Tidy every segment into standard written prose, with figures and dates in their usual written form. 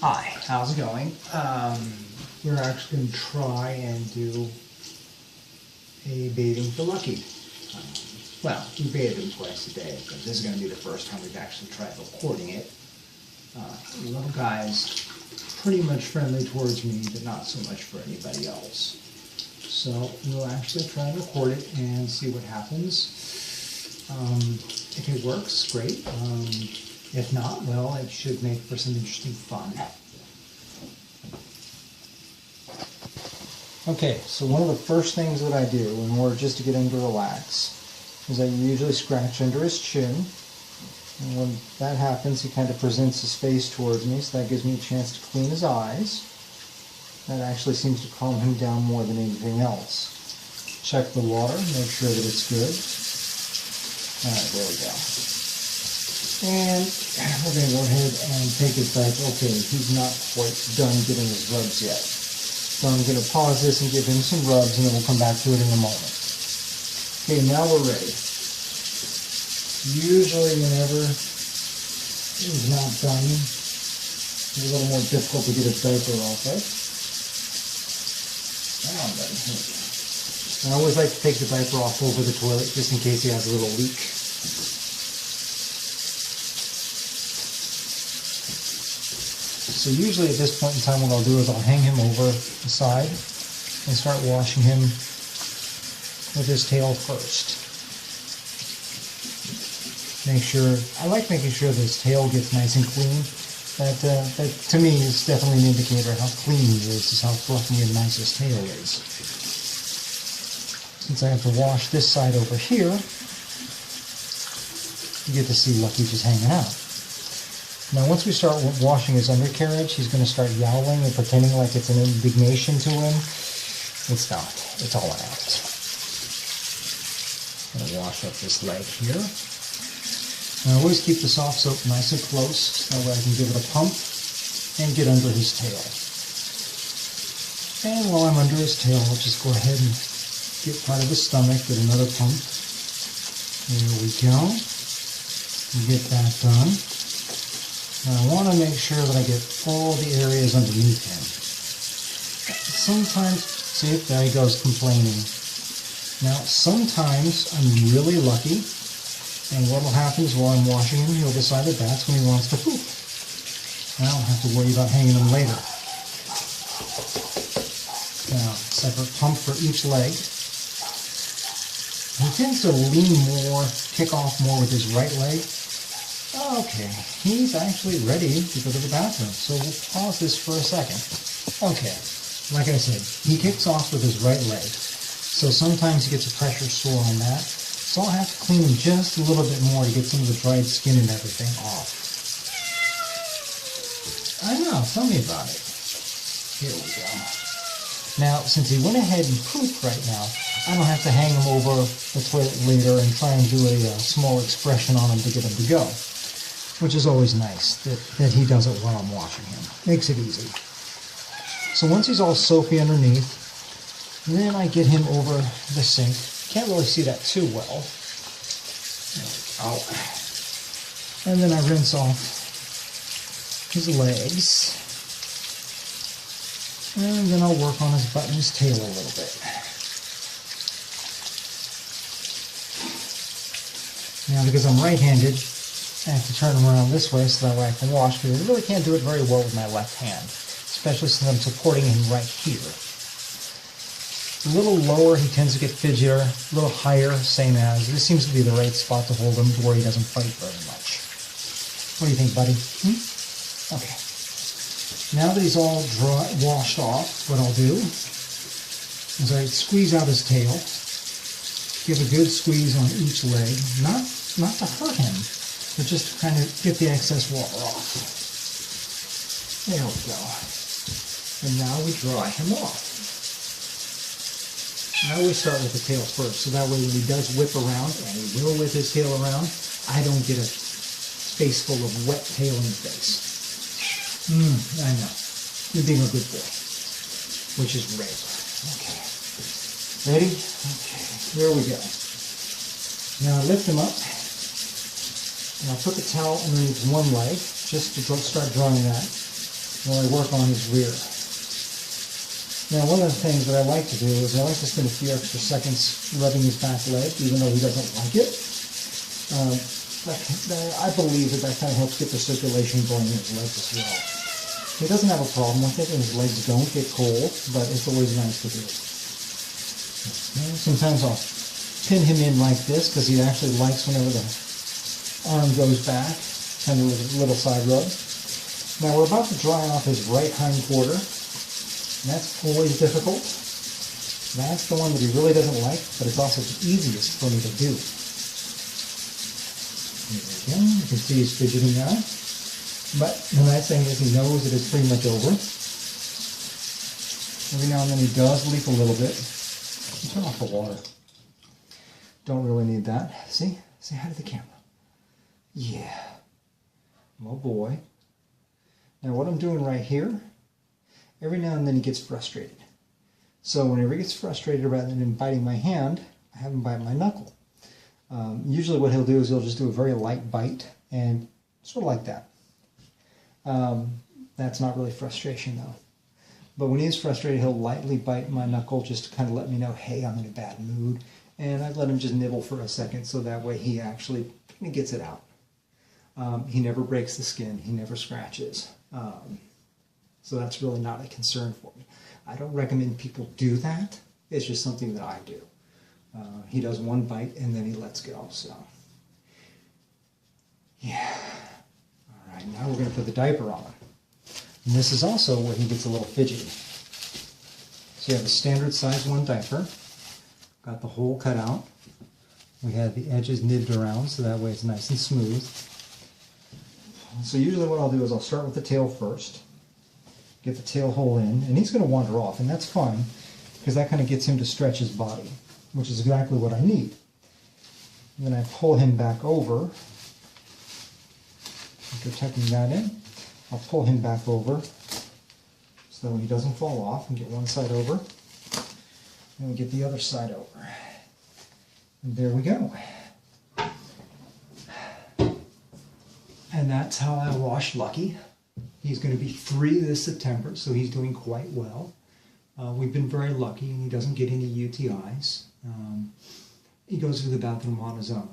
Hi, how's it going? We're actually going to try and do a bathing for Lucky. Well, we bathe him twice a day, but this is going to be the first time we've actually tried recording it. The little guy's pretty much friendly towards me, but not so much for anybody else. So we'll actually try and record it and see what happens. If it works, great. If not, well, it should make for some interesting fun. Okay, so one of the first things that I do in order just to get him to relax is I usually scratch under his chin. And when that happens, he kind of presents his face towards me, so that gives me a chance to clean his eyes. That actually seems to calm him down more than anything else. Check the water, make sure that it's good. Alright, there we go. And we're going to go ahead and take his diaper. Okay, he's not quite done getting his rubs yet. So I'm going to pause this and give him some rubs, and then we'll come back to it in a moment. Okay, now we're ready. Usually whenever he's not done, it's a little more difficult to get his diaper off, right? Now I'm ready. Here we go. I always like to take the diaper off over the toilet just in case he has a little leak. So usually at this point in time what I'll do is I'll hang him over the side and start washing him with his tail first. I like making sure that his tail gets nice and clean. That to me is definitely an indicator how clean he is how fluffy and nice his tail is. Since I have to wash this side over here, you get to see Lucky just hanging out. Now once we start washing his undercarriage, he's going to start yowling and pretending like it's an indignation to him. It's not. It's all out. I'm going to wash up this leg here. And I always keep the soft soap nice and close, so that way I can give it a pump and get under his tail. And while I'm under his tail, I'll just go ahead and get part of his stomach with another pump. There we go. Get that done. Now I want to make sure that I get all the areas underneath him. Sometimes, see, there he goes complaining. Now sometimes I'm really lucky, and what will happen is while I'm washing him, he'll decide that that's when he wants to poop. I don't have to worry about hanging him later. Now, separate pump for each leg. He tends to lean more, kick off more with his right leg. Okay, he's actually ready to go to the bathroom, so we'll pause this for a second. Okay, like I said, he kicks off with his right leg, so sometimes he gets a pressure sore on that, so I'll have to clean him just a little bit more to get some of the dried skin and everything off. I know, tell me about it. Here we go. Now, since he went ahead and pooped right now, I don't have to hang him over the toilet later and try and do a small expression on him to get him to go. Which is always nice, that he does it while I'm washing him. Makes it easy. So once he's all soapy underneath, then I get him over the sink. Can't really see that too well. There we go. And then I rinse off his legs. And then I'll work on his butt and his tail a little bit. Now because I'm right-handed, I have to turn him around this way so that way I can wash, because I really can't do it very well with my left hand, especially since I'm supporting him right here. A little lower, he tends to get fidgetier. A little higher, same as. This seems to be the right spot to hold him to where he doesn't fight very much. What do you think, buddy? Okay. Now that he's all washed off, what I'll do is I squeeze out his tail, give a good squeeze on each leg, not to hurt him, but just to kind of get the excess water off. There we go. And now we dry him off. I always start with the tail first, so that way when he does whip around, and he will whip his tail around, I don't get a face full of wet tail in the face. I know. You're being a good boy. Which is rare. Okay. Ready? Okay. There we go. Now I lift him up. And I'll put the towel underneath one leg, just to start drying that. while I work on his rear. Now, one of the things that I like to do is I like to spend a few extra seconds rubbing his back leg, even though he doesn't like it. I believe that kind of helps get the circulation going in his legs as well. He doesn't have a problem with it, and his legs don't get cold, but it's always nice to do. Sometimes I'll pin him in like this because he actually likes whenever the arm goes back, kind of with a little side rub. Now we're about to dry off his right hind quarter. That's always difficult. That's the one that he really doesn't like, but it's also the easiest for me to do. There we go. You can see he's fidgeting now. But the nice thing is he knows that it's pretty much over. Every now and then he does leak a little bit. Turn off the water. Don't really need that. See? Say hi to the camera. Yeah. Oh boy. Now what I'm doing right here, every now and then he gets frustrated. So whenever he gets frustrated, rather than him biting my hand, I have him bite my knuckle. Usually what he'll do is he'll just do a very light bite, and sort of like that. That's not really frustration though. But when he's frustrated, he'll lightly bite my knuckle just to kind of let me know, hey, I'm in a bad mood. And I let him just nibble for a second so that way he actually kind of gets it out. He never breaks the skin. He never scratches. So that's really not a concern for me. I don't recommend people do that. It's just something that I do. He does one bite and then he lets go. So, yeah. All right, now we're going to put the diaper on him. And this is also where he gets a little fidgety. So you have a standard size 1 diaper. Got the hole cut out. We have the edges nibbed around so that way it's nice and smooth. So usually what I'll do is I'll start with the tail first. Get the tail hole in, and he's going to wander off, and that's fine because that kind of gets him to stretch his body, which is exactly what I need. And then I pull him back over. After tucking that in, I'll pull him back over so that he doesn't fall off, and get one side over. And we get the other side over. And there we go. And that's how I wash Lucky. He's going to be 3 this September, so he's doing quite well. We've been very lucky, and he doesn't get any UTIs. He goes to the bathroom on his own.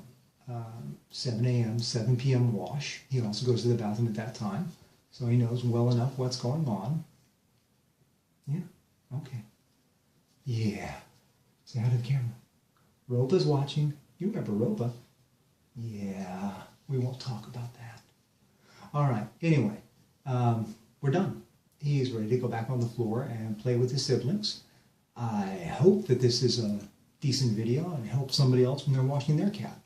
7 a.m., 7 p.m. wash. He also goes to the bathroom at that time, so he knows well enough what's going on. Yeah, okay. Yeah. Say hi to the camera. Ropa's watching. You remember Ropa. Yeah, we won't talk about that. All right, anyway, we're done. He's ready to go back on the floor and play with his siblings. I hope that this is a decent video and helps somebody else when they're washing their cat.